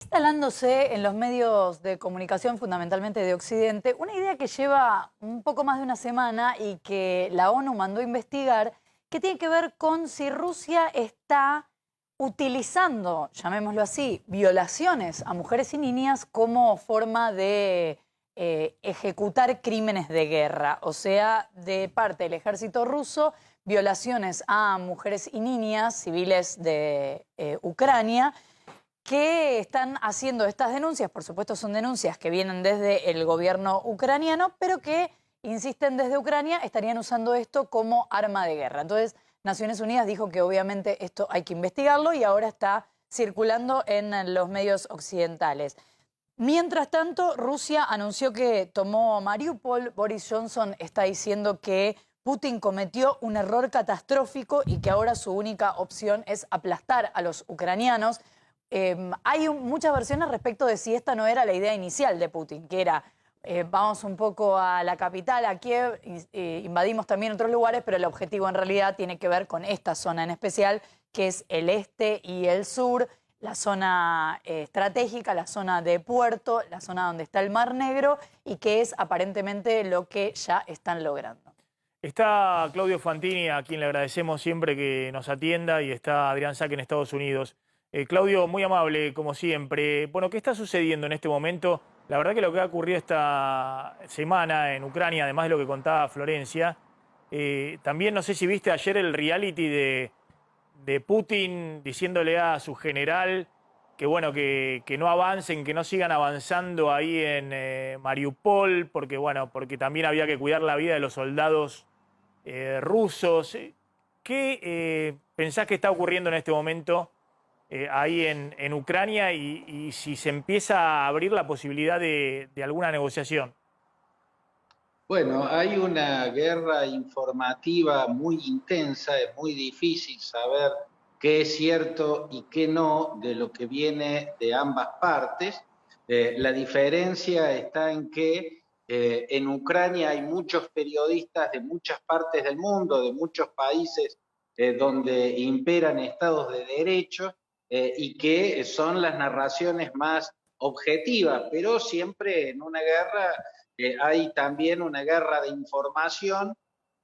Instalándose en los medios de comunicación, fundamentalmente de Occidente, una idea que lleva un poco más de una semana y que la ONU mandó a investigar, que tiene que ver con si Rusia está utilizando, llamémoslo así, violaciones a mujeres y niñas como forma de ejecutar crímenes de guerra. O sea, de parte del ejército ruso, violaciones a mujeres y niñas civiles de Ucrania, que están haciendo estas denuncias. Por supuesto, son denuncias que vienen desde el gobierno ucraniano, pero que, insisten, desde Ucrania estarían usando esto como arma de guerra. Entonces, Naciones Unidas dijo que obviamente esto hay que investigarlo y ahora está circulando en los medios occidentales. Mientras tanto, Rusia anunció que tomó Mariupol. Boris Johnson está diciendo que Putin cometió un error catastrófico y que ahora su única opción es aplastar a los ucranianos. Hay muchas versiones respecto de si esta no era la idea inicial de Putin, que era vamos un poco a la capital, a Kiev, invadimos también otros lugares, pero el objetivo en realidad tiene que ver con esta zona en especial, que es el este y el sur, la zona estratégica, la zona de puerto, la zona donde está el Mar Negro, y que es aparentemente lo que ya están logrando. Está Claudio Fantini, a quien le agradecemos siempre que nos atienda, y está Adrián Saque en Estados Unidos. Claudio, muy amable, como siempre. Bueno, ¿qué está sucediendo en este momento? La verdad que lo que ha ocurrido esta semana en Ucrania, además de lo que contaba Florencia, también no sé si viste ayer el reality de Putin diciéndole a su general que bueno, que no avancen, que no sigan avanzando ahí en Mariupol, porque bueno, porque también había que cuidar la vida de los soldados rusos. ¿Qué pensás que está ocurriendo en este momento ahí en Ucrania y si se empieza a abrir la posibilidad de alguna negociación? Bueno, hay una guerra informativa muy intensa, es muy difícil saber qué es cierto y qué no de lo que viene de ambas partes. La diferencia está en que en Ucrania hay muchos periodistas de muchas partes del mundo, de muchos países donde imperan estados de derecho y que son las narraciones más objetivas, pero siempre en una guerra hay también una guerra de información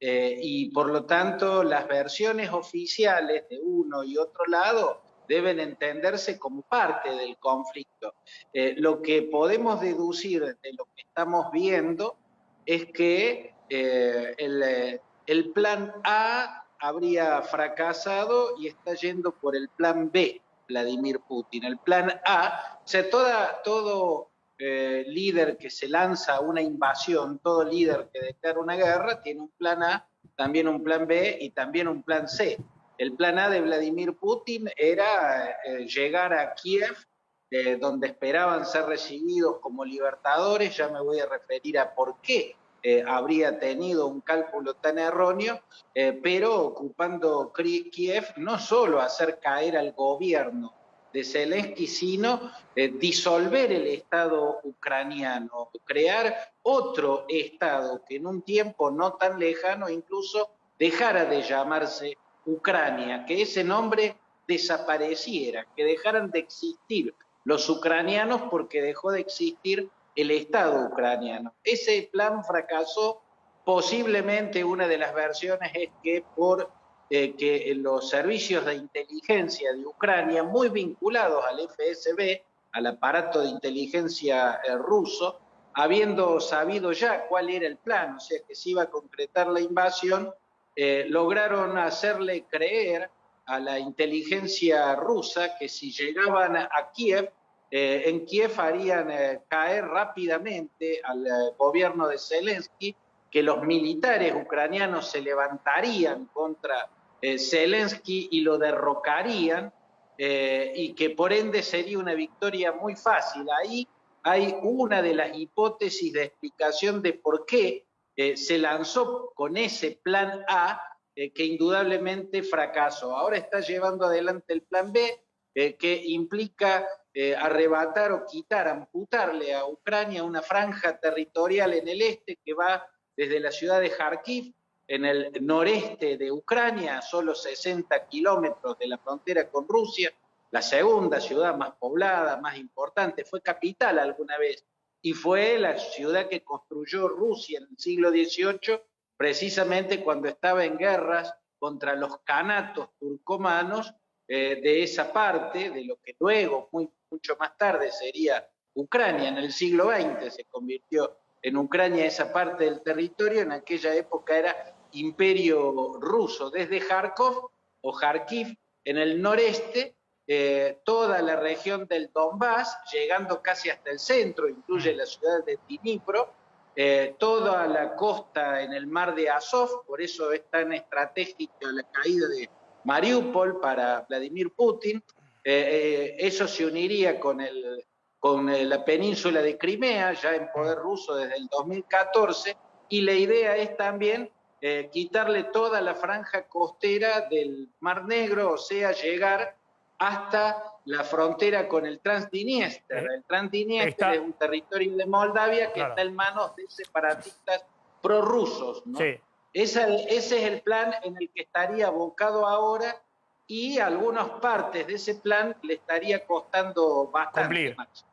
y por lo tanto las versiones oficiales de uno y otro lado deben entenderse como parte del conflicto. Lo que podemos deducir de lo que estamos viendo es que el plan A habría fracasado y está yendo por el plan B, Vladimir Putin. El plan A, o sea, todo líder que se lanza a una invasión, todo líder que declara una guerra, tiene un plan A, también un plan B y también un plan C. El plan A de Vladimir Putin era llegar a Kiev, donde esperaban ser recibidos como libertadores. Ya me voy a referir a por qué habría tenido un cálculo tan erróneo, pero ocupando Kiev, no solo hacer caer al gobierno de Zelensky, sino disolver el Estado ucraniano, crear otro Estado que en un tiempo no tan lejano incluso dejara de llamarse Ucrania, que ese nombre desapareciera, que dejaran de existir los ucranianos porque dejó de existir el Estado ucraniano. Ese plan fracasó. Posiblemente una de las versiones es que por que los servicios de inteligencia de Ucrania, muy vinculados al FSB, al aparato de inteligencia ruso, habiendo sabido ya cuál era el plan, o sea que se iba a concretar la invasión, lograron hacerle creer a la inteligencia rusa que si llegaban a Kiev, en Kiev harían caer rápidamente al gobierno de Zelensky, que los militares ucranianos se levantarían contra Zelensky y lo derrocarían, y que por ende sería una victoria muy fácil. Ahí hay una de las hipótesis de explicación de por qué se lanzó con ese plan A, que indudablemente fracasó. Ahora está llevando adelante el plan B, que implica arrebatar o quitar, amputarle a Ucrania una franja territorial en el este que va desde la ciudad de Kharkiv, en el noreste de Ucrania, a solo 60 kilómetros de la frontera con Rusia, la segunda ciudad más poblada, más importante, fue capital alguna vez, y fue la ciudad que construyó Rusia en el siglo XVIII, precisamente cuando estaba en guerras contra los canatos turcomanos de esa parte, de lo que luego, mucho más tarde, sería Ucrania. En el siglo XX se convirtió en Ucrania esa parte del territorio, en aquella época era Imperio Ruso, desde Kharkov o Kharkiv en el noreste, toda la región del Donbass, llegando casi hasta el centro, incluye la ciudad de Dnipro, toda la costa en el mar de Azov, por eso es tan estratégica la caída de Mariupol para Vladimir Putin. Eso se uniría con la península de Crimea, ya en poder ruso desde el 2014, y la idea es también quitarle toda la franja costera del Mar Negro, o sea, llegar hasta la frontera con el Transdniester. El Transdniester es un territorio de Moldavia que está en manos de separatistas prorrusos, ¿no? Sí. Ese es el plan en el que estaría abocado ahora, y algunas partes de ese plan le estaría costando bastante más.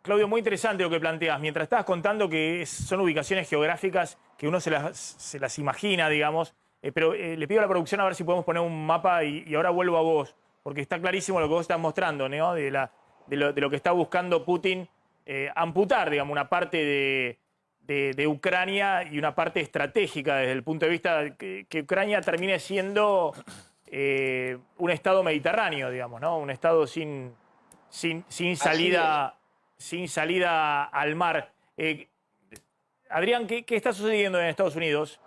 Claudio, muy interesante lo que planteas. Mientras estabas contando que son ubicaciones geográficas que uno se las imagina, digamos, pero le pido a la producción a ver si podemos poner un mapa y ahora vuelvo a vos, porque está clarísimo lo que vos estás mostrando, ¿no? De lo que está buscando Putin, amputar, digamos, una parte de Ucrania y una parte estratégica desde el punto de vista que Ucrania termine siendo un estado mediterráneo, digamos, ¿no? Un estado sin salida al mar. Adrián, ¿qué está sucediendo en Estados Unidos?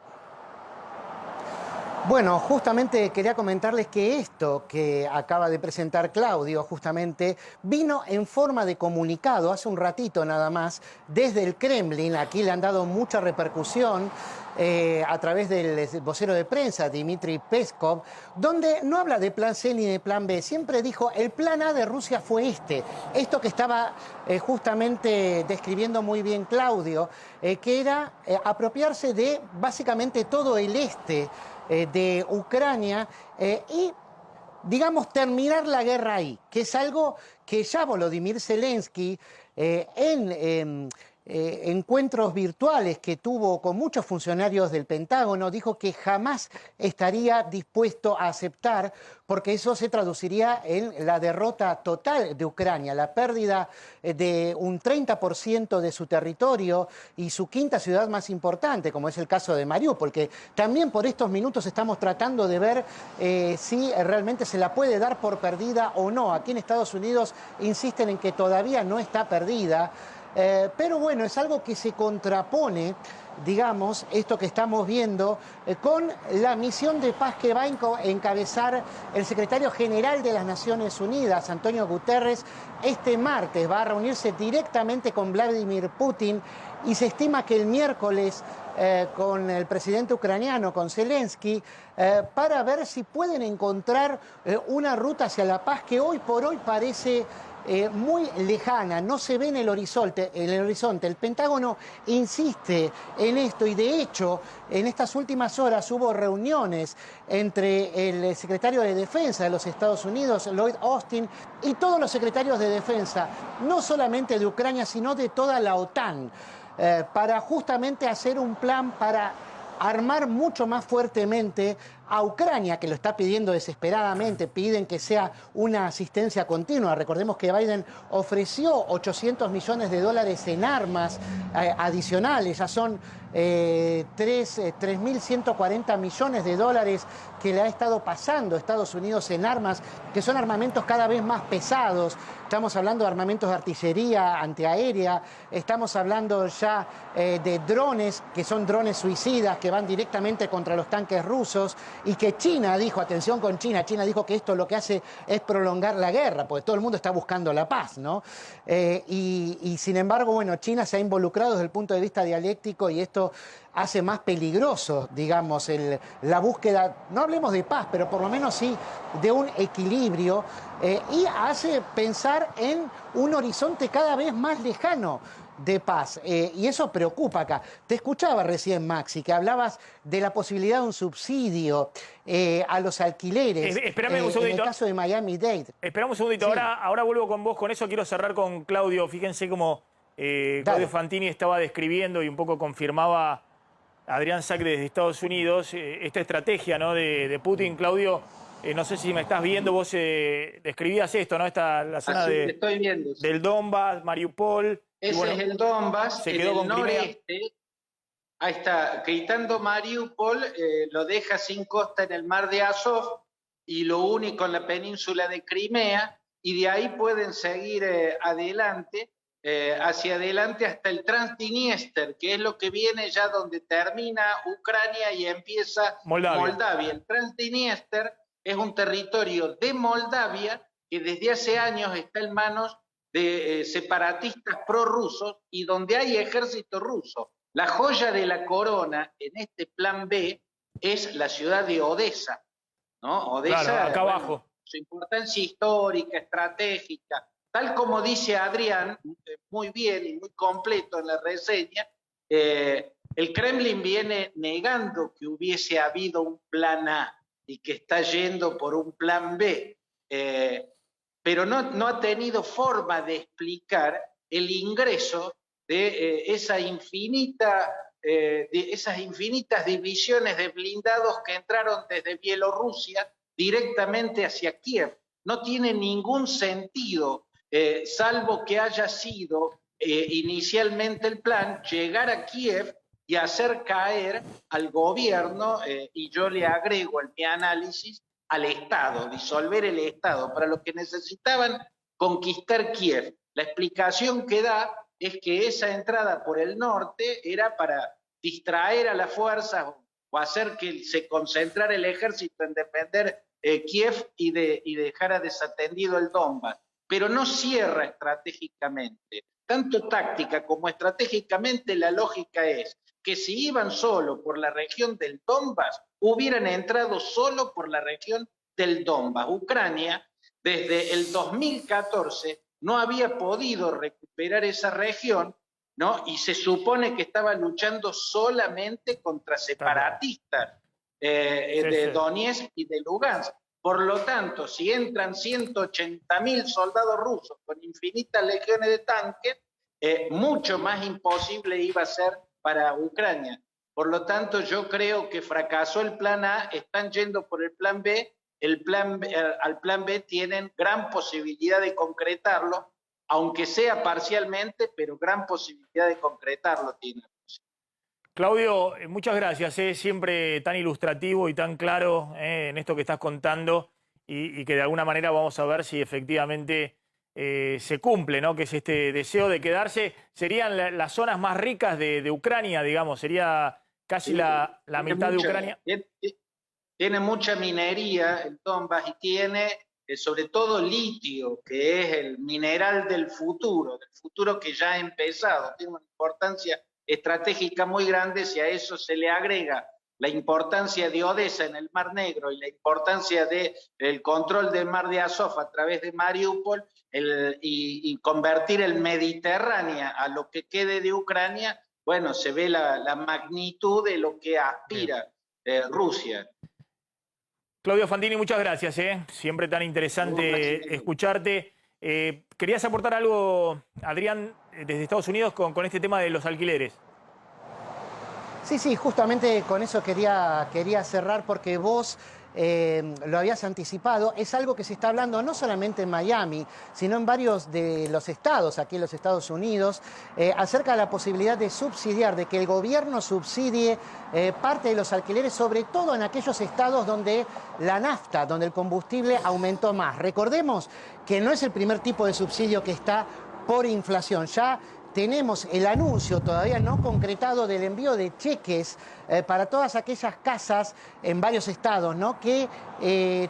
Bueno, justamente quería comentarles que esto que acaba de presentar Claudio, justamente, vino en forma de comunicado hace un ratito nada más, desde el Kremlin. Aquí le han dado mucha repercusión a través del vocero de prensa, Dmitry Peskov, donde no habla de plan C ni de plan B. Siempre dijo, el plan A de Rusia fue esto que estaba justamente describiendo muy bien Claudio, que era apropiarse de básicamente todo el este de Ucrania y, digamos, terminar la guerra ahí, que es algo que ya Volodymyr Zelensky en encuentros virtuales que tuvo con muchos funcionarios del Pentágono, dijo que jamás estaría dispuesto a aceptar, porque eso se traduciría en la derrota total de Ucrania, la pérdida de un 30% de su territorio y su quinta ciudad más importante, como es el caso de Mariupol, que también por estos minutos estamos tratando de ver si realmente se la puede dar por perdida o no. Aquí en Estados Unidos insisten en que todavía no está perdida. Pero bueno, es algo que se contrapone, digamos, esto que estamos viendo, con la misión de paz que va a encabezar el secretario general de las Naciones Unidas, Antonio Guterres. Este martes va a reunirse directamente con Vladimir Putin y se estima que el miércoles con el presidente ucraniano, con Zelensky, para ver si pueden encontrar una ruta hacia la paz que hoy por hoy parece muy lejana, no se ve en el horizonte. El Pentágono insiste en esto y de hecho en estas últimas horas hubo reuniones entre el secretario de Defensa de los Estados Unidos, Lloyd Austin, y todos los secretarios de Defensa, no solamente de Ucrania, sino de toda la OTAN, para justamente hacer un plan para armar mucho más fuertemente a Ucrania, que lo está pidiendo desesperadamente. Piden que sea una asistencia continua. Recordemos que Biden ofreció 800 millones de dólares en armas adicionales. Ya son 3.140 millones de dólares que le ha estado pasando a Estados Unidos en armas, que son armamentos cada vez más pesados. Estamos hablando de armamentos de artillería antiaérea, estamos hablando ya de drones, que son drones suicidas, que van directamente contra los tanques rusos, y que China dijo, atención con China dijo que esto lo que hace es prolongar la guerra, porque todo el mundo está buscando la paz, ¿no? Y sin embargo, bueno, China se ha involucrado desde el punto de vista dialéctico y esto hace más peligroso, digamos, la búsqueda, no hablemos de paz, pero por lo menos sí de un equilibrio, y hace pensar en un horizonte cada vez más lejano. de paz. Y eso preocupa acá. Te escuchaba recién, Maxi, que hablabas de la posibilidad de un subsidio a los alquileres. Espérame un segundito. En el caso de Miami-Dade. Esperamos un segundito. Sí. Ahora vuelvo con vos. Con eso quiero cerrar con Claudio. Fíjense cómo Claudio Fantini estaba describiendo y un poco confirmaba a Adrián Sack desde Estados Unidos esta estrategia, ¿no?, de Putin. Claudio, no sé si me estás viendo, vos describías esto, ¿no? La zona estoy viendo, sí, del Donbass, Mariupol. Ese bueno, es el Donbass, se en quedó el con noreste. Ahí está, gritando Mariupol, lo deja sin costa en el mar de Azov y lo une con la península de Crimea, y de ahí pueden seguir adelante, hacia adelante hasta el Transdniester, que es lo que viene ya donde termina Ucrania y empieza Moldavia. El Transdniester es un territorio de Moldavia que desde hace años está en manos de separatistas prorrusos y donde hay ejército ruso. La joya de la corona en este plan B es la ciudad de Odessa, ¿no? Odessa, claro, acá abajo. Su importancia histórica, estratégica, tal como dice Adrián, muy bien y muy completo en la reseña, el Kremlin viene negando que hubiese habido un plan A y que está yendo por un plan B. Pero no ha tenido forma de explicar el ingreso de esas infinitas divisiones de blindados que entraron desde Bielorrusia directamente hacia Kiev. No tiene ningún sentido, salvo que haya sido inicialmente el plan llegar a Kiev y hacer caer al gobierno, y yo le agrego en mi análisis, al Estado, disolver el Estado, para lo que necesitaban conquistar Kiev. La explicación que da es que esa entrada por el norte era para distraer a las fuerzas o hacer que se concentrara el ejército en defender Kiev y dejara desatendido el Donbass. Pero no cierra estratégicamente. Tanto táctica como estratégicamente la lógica es que si iban solo por la región del Donbass, hubieran entrado solo por la región del Donbass. Ucrania, desde el 2014, no había podido recuperar esa región, ¿no? Y se supone que estaba luchando solamente contra separatistas de Donetsk y de Lugansk. Por lo tanto, si entran 180.000 soldados rusos con infinitas legiones de tanques, mucho más imposible iba a ser para Ucrania. Por lo tanto, yo creo que fracasó el plan A, están yendo por el plan B, al plan B tienen gran posibilidad de concretarlo, aunque sea parcialmente, pero gran posibilidad de concretarlo tienen. Claudio, muchas gracias, siempre tan ilustrativo y tan claro en esto que estás contando y que de alguna manera vamos a ver si efectivamente se cumple, ¿no? Que es este deseo de quedarse. Serían las zonas más ricas de Ucrania, digamos, sería casi la mitad de Ucrania. Tiene mucha minería el Donbass y tiene sobre todo litio, que es el mineral del futuro que ya ha empezado. Tiene una importancia estratégica muy grande. Si a eso se le agrega la importancia de Odessa en el Mar Negro y la importancia del control del Mar de Azov a través de Mariupol y convertir el Mediterráneo a lo que quede de Ucrania, bueno, se ve la magnitud de lo que aspira Rusia. Claudio Fantini, muchas gracias, siempre tan interesante escucharte. ¿Querías aportar algo, Adrián, desde Estados Unidos con este tema de los alquileres? Sí, justamente con eso quería cerrar, porque vos lo habías anticipado. Es algo que se está hablando no solamente en Miami, sino en varios de los estados, aquí en los Estados Unidos, acerca de la posibilidad de subsidiar, de que el gobierno subsidie parte de los alquileres, sobre todo en aquellos estados donde la nafta, donde el combustible aumentó más. Recordemos que no es el primer tipo de subsidio que está por inflación. Ya tenemos el anuncio todavía no concretado del envío de cheques para todas aquellas casas en varios estados, ¿no?, que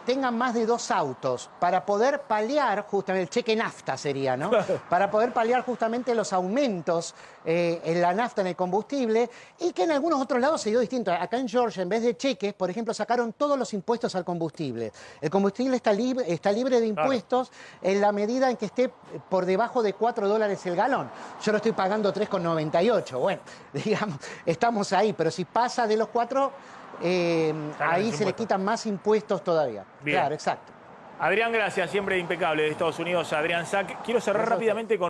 tengan más de 2 autos, para poder paliar justamente, el cheque nafta sería, ¿no? Para poder paliar justamente los aumentos en la nafta, en el combustible, y que en algunos otros lados se dio distinto. Acá en Georgia, en vez de cheques, por ejemplo, sacaron todos los impuestos al combustible. El combustible está libre de impuestos en la medida en que esté por debajo de $4 el galón. Yo no estoy pagando 3,98. Bueno, digamos, estamos ahí, pero si pasa de los 4, ahí se le quitan más impuestos todavía. Bien. Claro, exacto. Adrián, gracias, siempre impecable de Estados Unidos, Adrián Sack. Quiero cerrar rápidamente con...